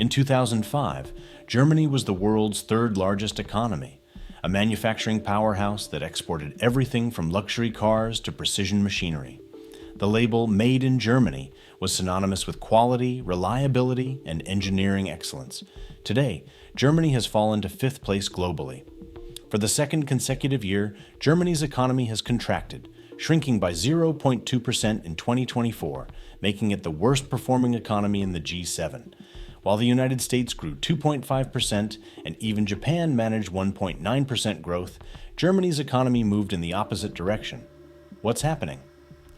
In 2005, Germany was the world's third largest economy, a manufacturing powerhouse that exported everything from luxury cars to precision machinery. The label "Made in Germany" was synonymous with quality, reliability, and engineering excellence. Today, Germany has fallen to fifth place globally. For the second consecutive year, Germany's economy has contracted, shrinking by 0.2% in 2024, making it the worst performing economy in the G7. While the United States grew 2.5% and even Japan managed 1.9% growth, Germany's economy moved in the opposite direction. What's happening?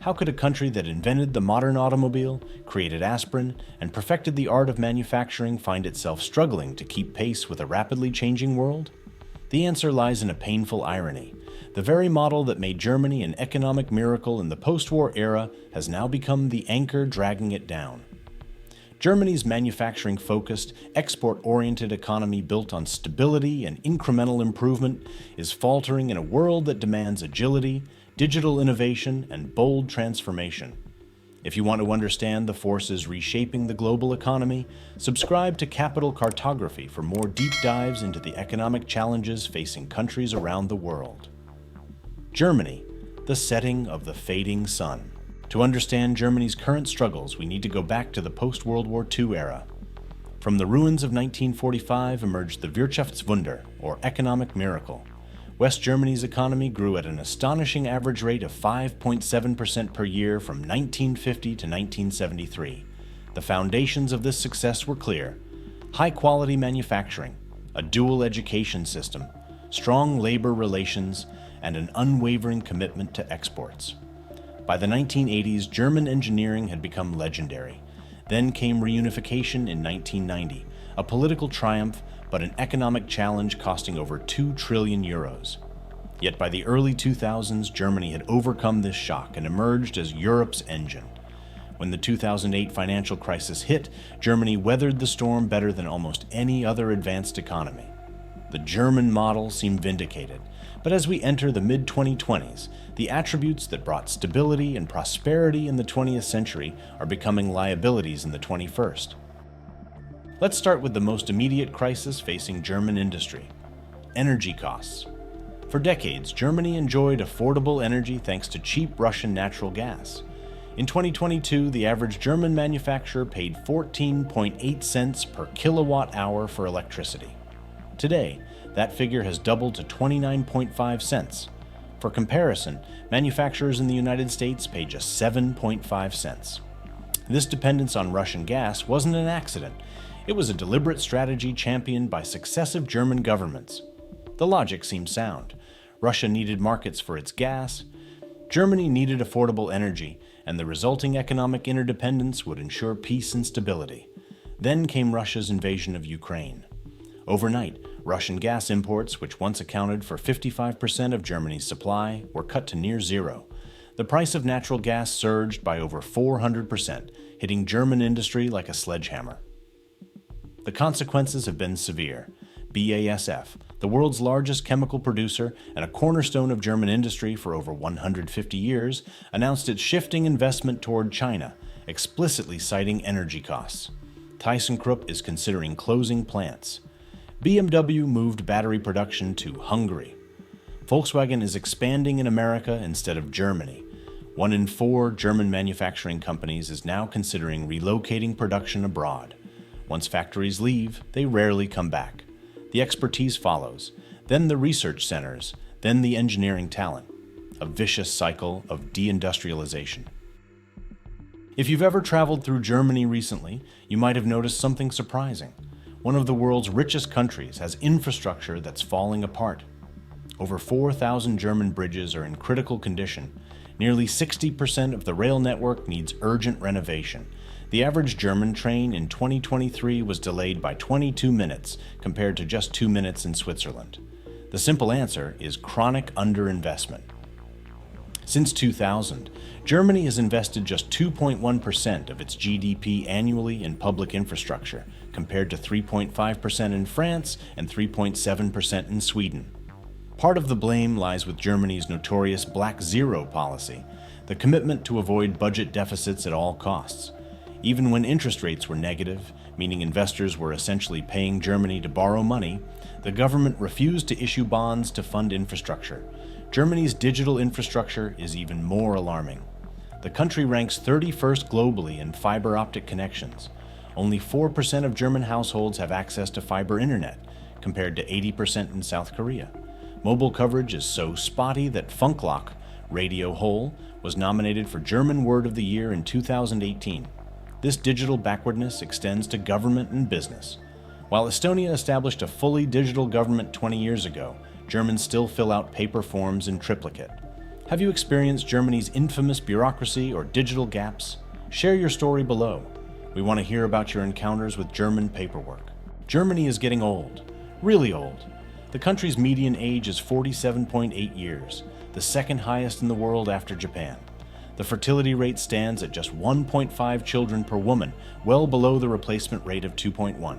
How could a country that invented the modern automobile, created aspirin, and perfected the art of manufacturing find itself struggling to keep pace with a rapidly changing world? The answer lies in a painful irony. The very model that made Germany an economic miracle in the post-war era has now become the anchor dragging it down. Germany's manufacturing-focused, export-oriented economy built on stability and incremental improvement is faltering in a world that demands agility, digital innovation, and bold transformation. If you want to understand the forces reshaping the global economy, subscribe to Capital Cartography for more deep dives into the economic challenges facing countries around the world. Germany, the setting of the fading sun. To understand Germany's current struggles, we need to go back to the post-World War II era. From the ruins of 1945 emerged the Wirtschaftswunder, or economic miracle. West Germany's economy grew at an astonishing average rate of 5.7% per year from 1950 to 1973. The foundations of this success were clear: high-quality manufacturing, a dual education system, strong labor relations, and an unwavering commitment to exports. By the 1980s, German engineering had become legendary. Then came reunification in 1990, a political triumph, but an economic challenge costing over 2 trillion euros. Yet by the early 2000s, Germany had overcome this shock and emerged as Europe's engine. When the 2008 financial crisis hit, Germany weathered the storm better than almost any other advanced economy. The German model seemed vindicated, but as we enter the mid-2020s, the attributes that brought stability and prosperity in the 20th century are becoming liabilities in the 21st. Let's start with the most immediate crisis facing German industry: energy costs. For decades, Germany enjoyed affordable energy thanks to cheap Russian natural gas. In 2022, the average German manufacturer paid 14.8 cents per kilowatt hour for electricity. Today, that figure has doubled to 29.5 cents. For comparison, manufacturers in the United States pay just 7.5 cents. This dependence on Russian gas wasn't an accident. It was a deliberate strategy championed by successive German governments. The logic seemed sound. Russia needed markets for its gas, Germany needed affordable energy, and the resulting economic interdependence would ensure peace and stability. Then came Russia's invasion of Ukraine. Overnight, Russian gas imports, which once accounted for 55% of Germany's supply, were cut to near zero. The price of natural gas surged by over 400%, hitting German industry like a sledgehammer. The consequences have been severe. BASF, the world's largest chemical producer and a cornerstone of German industry for over 150 years, announced its shifting investment toward China, explicitly citing energy costs. ThyssenKrupp is considering closing plants. BMW moved battery production to Hungary. Volkswagen is expanding in America instead of Germany. 1 in 4 German manufacturing companies is now considering relocating production abroad. Once factories leave, they rarely come back. The expertise follows, then the research centers, then the engineering talent. A vicious cycle of deindustrialization. If you've ever traveled through Germany recently, you might have noticed something surprising. One of the world's richest countries has infrastructure that's falling apart. Over 4,000 German bridges are in critical condition. Nearly 60% of the rail network needs urgent renovation. The average German train in 2023 was delayed by 22 minutes compared to just 2 minutes in Switzerland. The simple answer is chronic underinvestment. Since 2000, Germany has invested just 2.1% of its GDP annually in public infrastructure, compared to 3.5% in France and 3.7% in Sweden. Part of the blame lies with Germany's notorious Black Zero policy, the commitment to avoid budget deficits at all costs. Even when interest rates were negative, meaning investors were essentially paying Germany to borrow money, the government refused to issue bonds to fund infrastructure. Germany's digital infrastructure is even more alarming. The country ranks 31st globally in fiber optic connections. Only 4% of German households have access to fiber internet, compared to 80% in South Korea. Mobile coverage is so spotty that Funkloch, Radio Hole, was nominated for German Word of the Year in 2018. This digital backwardness extends to government and business. While Estonia established a fully digital government 20 years ago, Germans still fill out paper forms in triplicate. Have you experienced Germany's infamous bureaucracy or digital gaps? Share your story below. We want to hear about your encounters with German paperwork. Germany is getting old, really old. The country's median age is 47.8 years, the second highest in the world after Japan. The fertility rate stands at just 1.5 children per woman, well below the replacement rate of 2.1.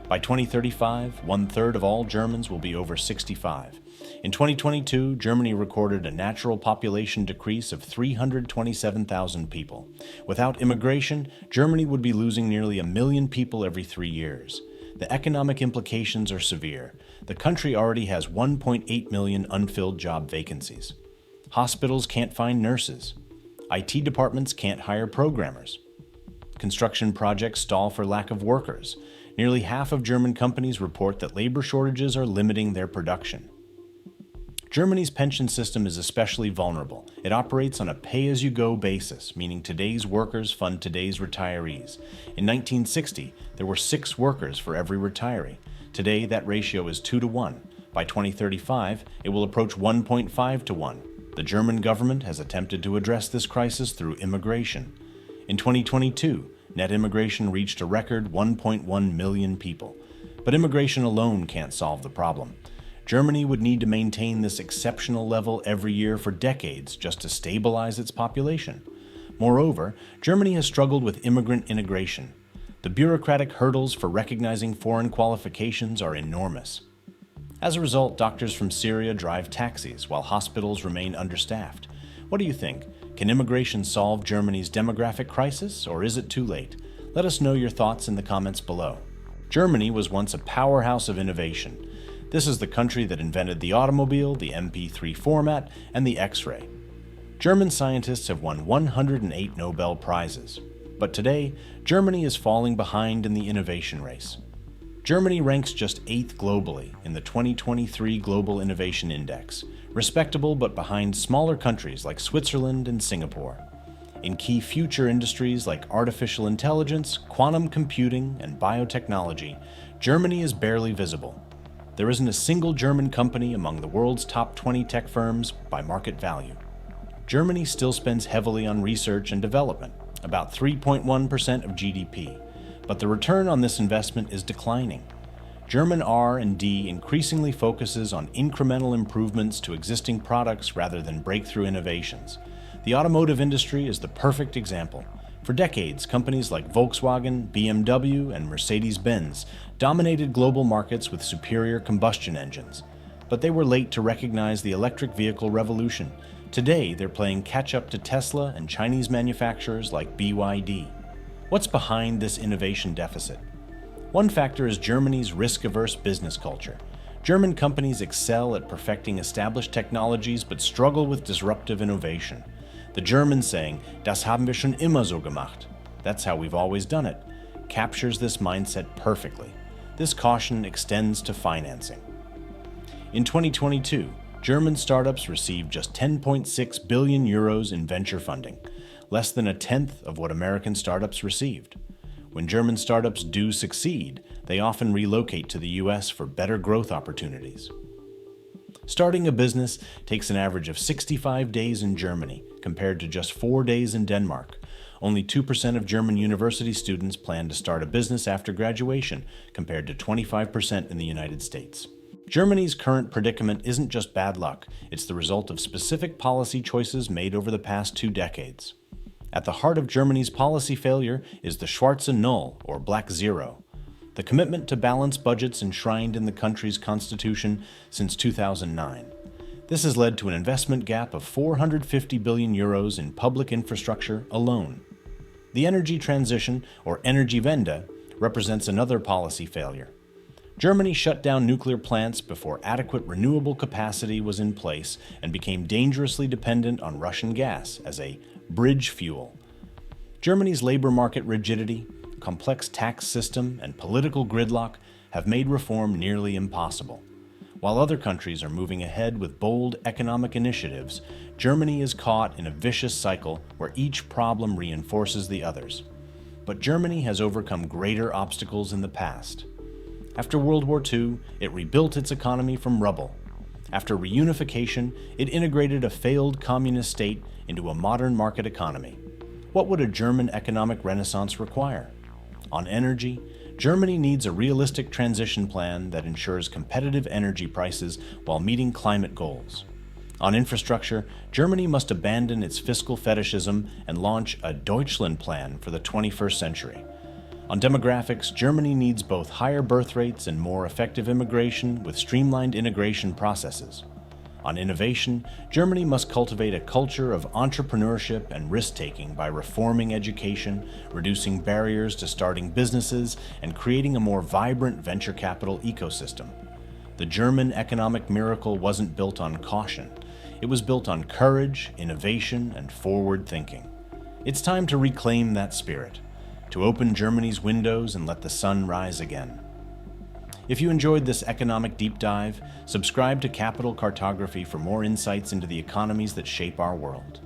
By 2035, one-third of all Germans will be over 65. In 2022, Germany recorded a natural population decrease of 327,000 people. Without immigration, Germany would be losing nearly 1 million people every 3 years. The economic implications are severe. The country already has 1.8 million unfilled job vacancies. Hospitals can't find nurses. IT departments can't hire programmers. Construction projects stall for lack of workers. Nearly half of German companies report that labor shortages are limiting their production. Germany's pension system is especially vulnerable. It operates on a pay-as-you-go basis, meaning today's workers fund today's retirees. In 1960, there were 6 workers for every retiree. Today, that ratio is 2 to 1. By 2035, it will approach 1.5 to 1. The German government has attempted to address this crisis through immigration. In 2022, net immigration reached a record 1.1 million people. But immigration alone can't solve the problem. Germany would need to maintain this exceptional level every year for decades just to stabilize its population. Moreover, Germany has struggled with immigrant integration. The bureaucratic hurdles for recognizing foreign qualifications are enormous. As a result, doctors from Syria drive taxis while hospitals remain understaffed. What do you think? Can immigration solve Germany's demographic crisis, or is it too late? Let us know your thoughts in the comments below. Germany was once a powerhouse of innovation. This is the country that invented the automobile, the MP3 format, and the X-ray. German scientists have won 108 Nobel Prizes. But today, Germany is falling behind in the innovation race. Germany ranks just 8th globally in the 2023 Global Innovation Index, respectable but behind smaller countries like Switzerland and Singapore. In key future industries like artificial intelligence, quantum computing, and biotechnology, Germany is barely visible. There isn't a single German company among the world's top 20 tech firms by market value. Germany still spends heavily on research and development, about 3.1% of GDP, but the return on this investment is declining. German R&D increasingly focuses on incremental improvements to existing products rather than breakthrough innovations. The automotive industry is the perfect example. For decades, companies like Volkswagen, BMW, and Mercedes-Benz dominated global markets with superior combustion engines. But they were late to recognize the electric vehicle revolution. Today, they're playing catch-up to Tesla and Chinese manufacturers like BYD. What's behind this innovation deficit? One factor is Germany's risk-averse business culture. German companies excel at perfecting established technologies but struggle with disruptive innovation. The German saying, "Das haben wir schon immer so gemacht," that's how we've always done it, captures this mindset perfectly. This caution extends to financing. In 2022, German startups received just 10.6 billion euros in venture funding, less than a tenth of what American startups received. When German startups do succeed, they often relocate to the US for better growth opportunities. Starting a business takes an average of 65 days in Germany, compared to just 4 days in Denmark. Only 2% of German university students plan to start a business after graduation, compared to 25% in the United States. Germany's current predicament isn't just bad luck, it's the result of specific policy choices made over the past 2 decades. At the heart of Germany's policy failure is the Schwarze Null, or Black Zero, the commitment to balanced budgets enshrined in the country's constitution since 2009. This has led to an investment gap of 450 billion euros in public infrastructure alone. The energy transition, or Energiewende, represents another policy failure. Germany shut down nuclear plants before adequate renewable capacity was in place and became dangerously dependent on Russian gas as a bridge fuel. Germany's labor market rigidity, complex tax system, and political gridlock have made reform nearly impossible. While other countries are moving ahead with bold economic initiatives, Germany is caught in a vicious cycle where each problem reinforces the others. But Germany has overcome greater obstacles in the past. After World War II, it rebuilt its economy from rubble. After reunification, it integrated a failed communist state into a modern market economy. What would a German economic renaissance require? On energy, Germany needs a realistic transition plan that ensures competitive energy prices while meeting climate goals. On infrastructure, Germany must abandon its fiscal fetishism and launch a Deutschland plan for the 21st century. On demographics, Germany needs both higher birth rates and more effective immigration with streamlined integration processes. On innovation, Germany must cultivate a culture of entrepreneurship and risk-taking by reforming education, reducing barriers to starting businesses, and creating a more vibrant venture capital ecosystem. The German economic miracle wasn't built on caution. It was built on courage, innovation, and forward thinking. It's time to reclaim that spirit, to open Germany's windows and let the sun rise again. If you enjoyed this economic deep dive, subscribe to Capital Cartography for more insights into the economies that shape our world.